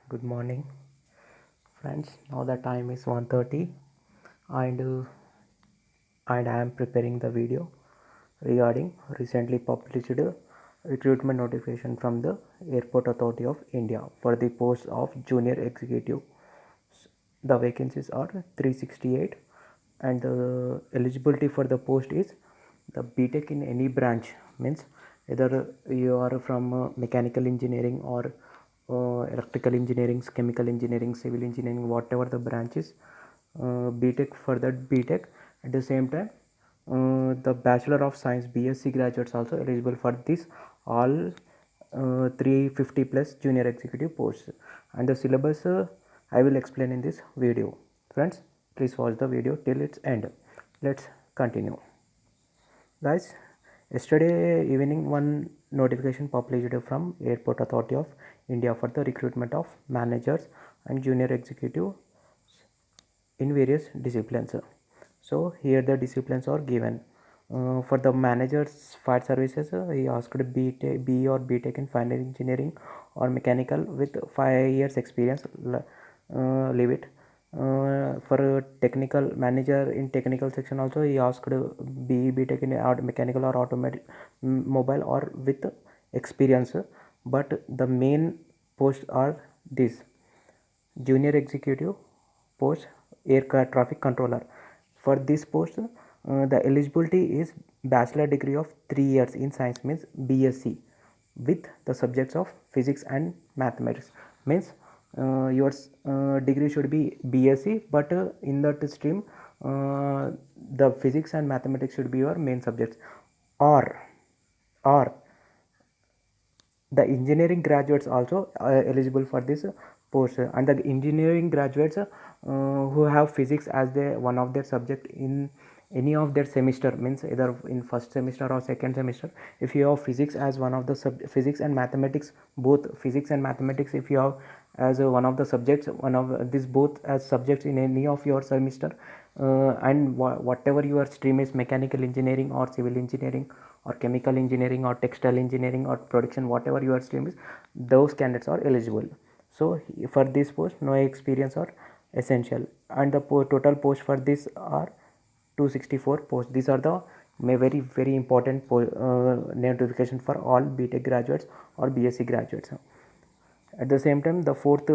Good morning, friends. Now the time is 1:30, and I am preparing the video regarding recently published recruitment notification from the Airport Authority of India for the post of junior executive. The vacancies are 368, and the eligibility for the post is the BTech in any branch, means either you are from mechanical engineering or electrical engineering, chemical engineering, civil engineering, whatever the branch is, BTech. For that BTech, at the same time, the Bachelor of Science BSc graduates also eligible for this all 350 plus junior executive posts, and the syllabus I will explain in this video. Friends, please watch the video till its end. Let's continue. Guys, yesterday evening one notification published from Airport Authority of India for the recruitment of managers and junior executive in various disciplines. So here the disciplines are given. For the managers fire services, he asked B or BTech in final engineering or mechanical with 5 years experience, leave it. For a technical manager in technical section also, he asked BTech in mechanical or automatic, mobile or with experience. But the main posts are this: junior executive post, air traffic controller. For this post, the eligibility is bachelor degree of 3 years in science, means BSc, with the subjects of physics and mathematics, means your degree should be BSc, but in that stream the physics and mathematics should be your main subjects. Or or the engineering graduates also eligible for this post, and the engineering graduates who have physics as one of their subject in any of their semester, means either in first semester or second semester. If you have physics as one of the physics and mathematics, both physics and mathematics, if you have as one of the subjects, one of these both as subjects in any of your semester, and whatever your stream is, mechanical engineering or civil engineering or chemical engineering or textile engineering or production, whatever your stream is, those candidates are eligible. So for this post, no experience are essential, and the total post for this are 264 posts. These are the very important notification for all BTech graduates or BSc graduates. At the same time, the fourth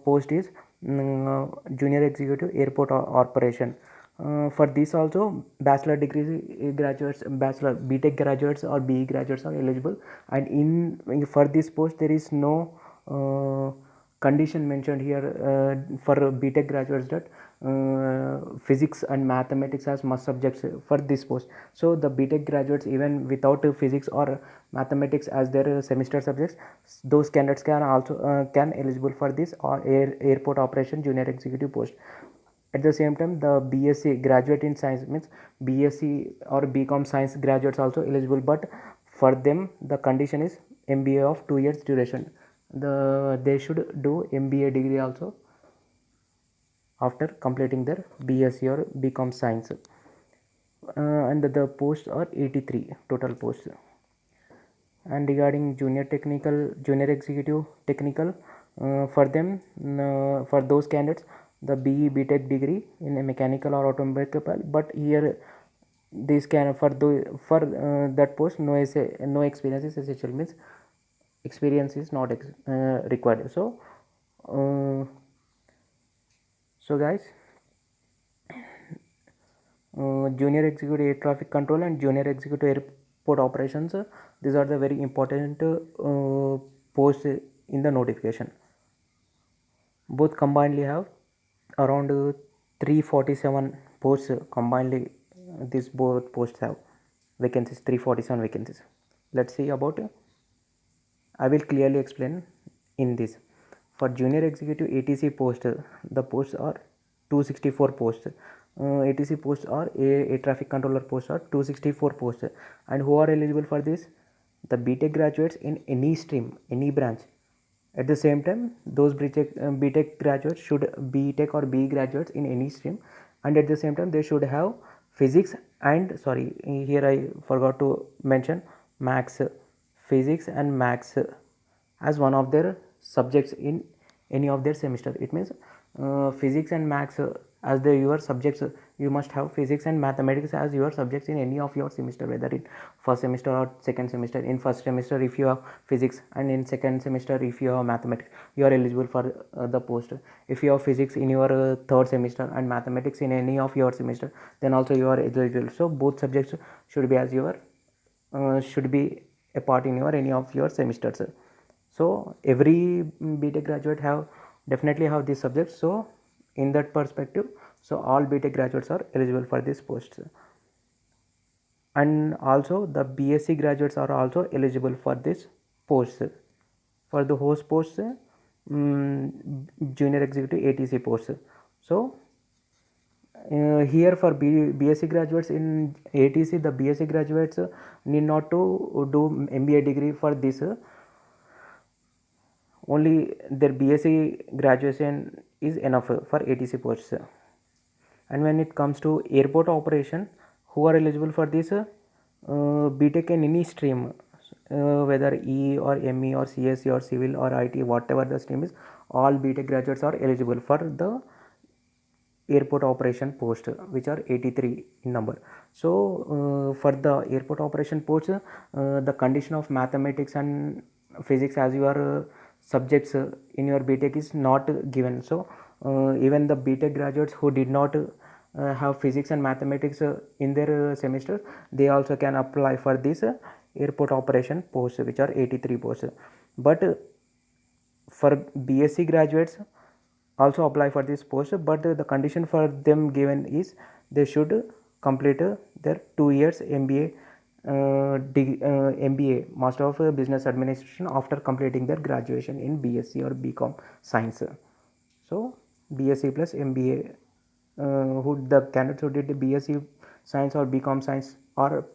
post is junior executive airport operation. For this also, bachelor degree graduates, bachelor BTech graduates or BE graduates are eligible, and for this post there is no condition mentioned here for BTech graduates that physics and mathematics as must subjects for this post. So the BTech graduates, even without physics or mathematics as their semester subjects, those candidates can also can eligible for this or airport operation junior executive post. At the same time, the BSc graduate in science, means BSc or BCom science graduates also eligible, but for them the condition is MBA of 2 years duration. They should do MBA degree also after completing their BSc or BCom science. And the posts are 83 total posts. And regarding junior executive technical, for them, for those candidates, the BE BTech degree in a mechanical or automobile, but here this can for that post no experience is essential, means experience is not required. Uh, so guys, junior executive air traffic control and junior executive airport operations, these are the very important posts in the notification. Both combinedly have around 347 posts combinedly. These both posts have vacancies, 347 vacancies. Let's see about I will clearly explain in this. For junior executive ATC post, the posts are 264 posts. ATC posts are a traffic controller posts are 264 posts. And who are eligible for this? The BTech graduates in any stream, any branch. At the same time, those BTech graduates should BTech or BE graduates in any stream, and at the same time they should have physics and, sorry, here I forgot to mention, max, physics and max as one of their subjects in any of their semester. It means physics and maths as your subjects. You must have physics and mathematics as your subjects in any of your semester, whether in first semester or second semester. In first semester if you have physics, and in second semester if you have mathematics, you are eligible for the post. If you have physics in your third semester and mathematics in any of your semester, then also you are eligible. So both subjects should be as your should be a part in your any of your semesters. So every BTech graduate have definitely have these subjects. So in that perspective, so all BTech graduates are eligible for this posts, and also the BSc graduates are also eligible for this posts. For the host posts, junior executive ATC posts. So here for BSc graduates in ATC, the BSc graduates need not to do MBA degree for this. Only their BSc graduation is enough for ATC posts. And when it comes to airport operation, who are eligible for this? BTech in any stream, whether E or ME or CSE or civil or IT, whatever the stream is, all BTech graduates are eligible for the airport operation post, which are 83 in number. So for the airport operation post, the condition of mathematics and physics as your subjects in your BTech is not given. So even the BTech graduates who did not have physics and mathematics in their semester, they also can apply for this airport operation post, which are 83 posts. But for BSc graduates also apply for this post, but the condition for them given is they should complete their 2 years MBA, MBA Master of Business Administration after completing their graduation in BSc or BCom Science. So BSc plus MBA, who the candidates who did the BSc Science or BCom Science or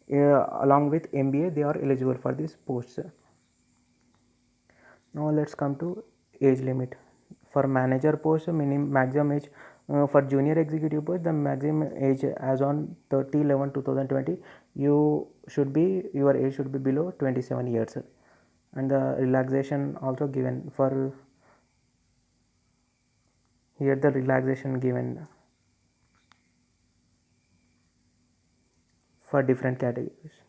along with MBA, they are eligible for this posts. Now let's come to age limit. For manager post, maximum age, for junior executive post, the maximum age as on 30/11/2020, your age should be below 27 years, and the relaxation also given for here, the relaxation given for different categories.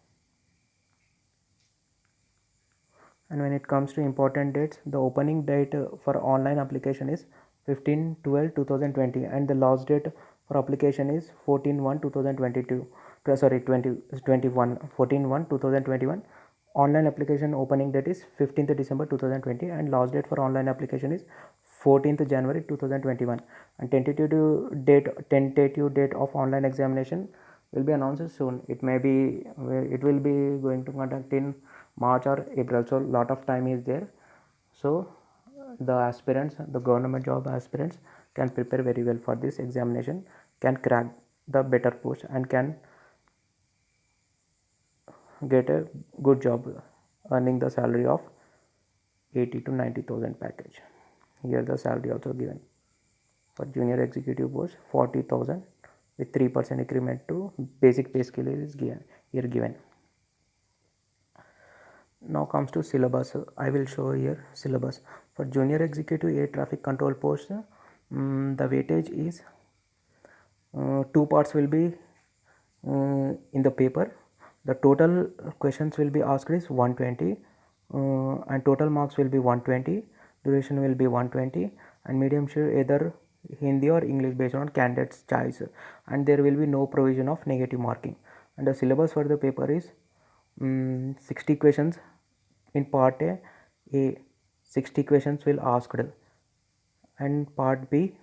And when it comes to important dates, the opening date for online application is 15/12/2020, and the last date for application is 14/1/2022. Sorry, 2021 14/1/2021. Online application opening date is 15th December 2020, and last date for online application is 14th January 2021. And tentative date of online examination will be announced soon. It will be going to conduct in March or April, so lot of time is there. So the aspirants, the government job aspirants, can prepare very well for this examination, can crack the better post, and can get a good job earning the salary of 80 to 90,000 package. Here the salary also given. For junior executive post, 40,000 with 3% increment to basic pay scale is given. Now comes to syllabus. I will show here syllabus. For junior executive air traffic control post, the weightage is 2 parts will be in the paper. The total questions will be asked is 120, and total marks will be 120. Duration will be 120, and medium should either Hindi or English based on candidate's choice, and there will be no provision of negative marking. And the syllabus for the paper is 60 questions in part A 60 questions will asked, and part B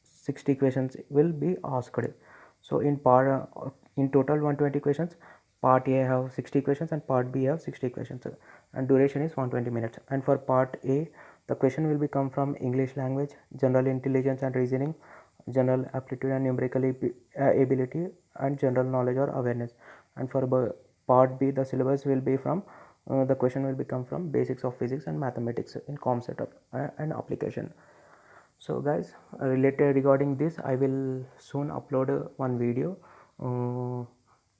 60 questions will be asked. So in total 120 questions, part A have 60 questions and part B have 60 questions, and duration is 120 minutes. And for part A, the question will be come from English language, general intelligence and reasoning, general aptitude and numerical ability, and general knowledge or awareness. And for part B, the syllabus will be from the question will become from basics of physics and mathematics in com setup and application. So guys, related regarding this, I will soon upload one video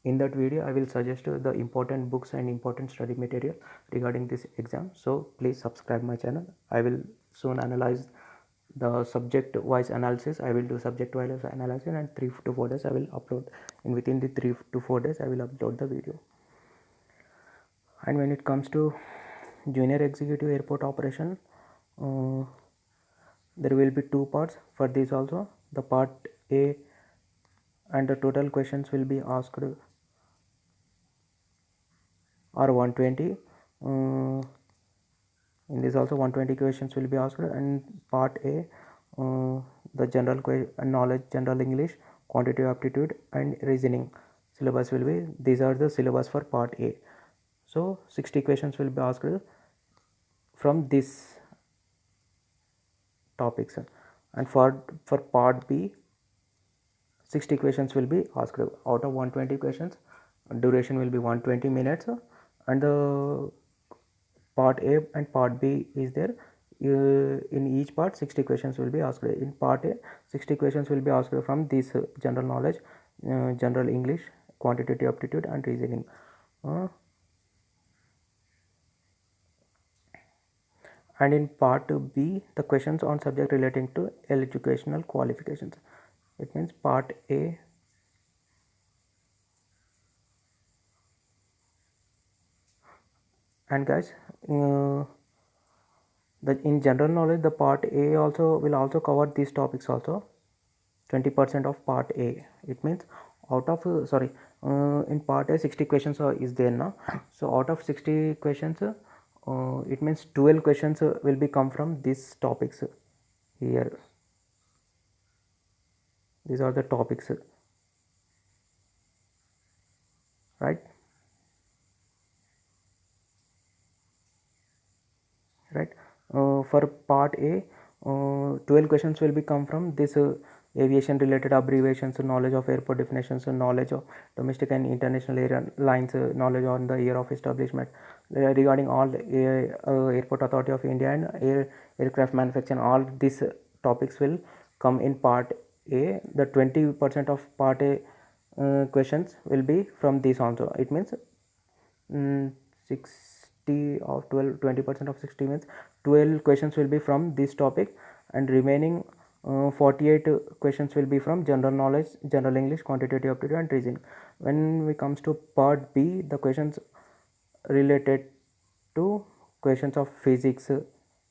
In that video I will suggest the important books and important study material regarding this exam, so please subscribe my channel. I will soon analyze the subject wise analysis. I will do subject wise analysis, and 3 to 4 days I will upload. In within the 3 to 4 days I will upload the video. And when it comes to junior executive airport operation, uh, there will be two parts for this also. The part A, and the total questions will be asked are 120. In this also 120 questions will be asked. And part A, the general knowledge, general English, quantitative aptitude and reasoning syllabus will be, these are the syllabus for part A. So 60 questions will be asked from this topics. And for part B, 60 questions will be asked. Out of 120 questions, duration will be 120 minutes, and the part A and part B is there. In each part 60 questions will be asked. In part A, 60 questions will be asked from this general knowledge, general English, quantitative aptitude and reasoning. And in part B, the questions on subject relating to educational qualifications. It means part A, and guys, in general knowledge, the part A also will also cover these topics also. 20% of part A. It means out of in part A 60 questions is there now. So out of 60 questions, it means 12 questions will be come from these topics here. These are the topics, right? Right. For part A, 12 questions will be come from this aviation related abbreviations, knowledge of airport definitions, knowledge of domestic and international airlines, knowledge on the year of establishment, regarding all airport authority of India and aircraft manufacturing. All these topics will come in part A. The 20% of part A questions will be from this also. It means 60 of 12, 20% of 60 means 12 questions will be from this topic, and remaining 48 questions will be from general knowledge, general English, quantitative aptitude and reasoning. When we comes to part B, the questions related to questions of physics,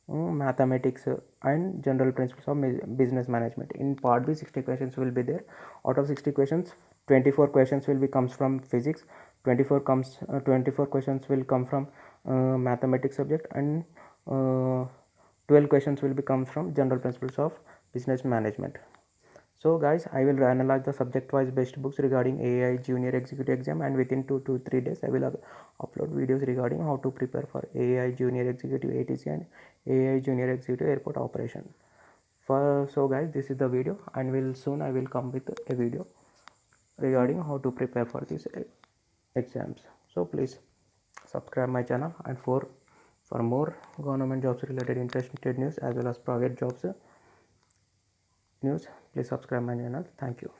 mathematics and general principles of business management. In part B, 60 questions will be there. Out of 60 questions, 24 questions will be comes from physics, 24 questions will come from mathematics subject, and 12 questions will be comes from general principles of business management. So guys, I will analyze the subject wise best books regarding AI junior executive exam, and within 2 to 3 days I will upload videos regarding how to prepare for AI junior executive ATC and AI junior executive airport operation. So guys, this is the video, and I will come with a video regarding how to prepare for these exams. So please subscribe my channel, and for more government jobs related interested news as well as private jobs news, please subscribe my channel. Thank you.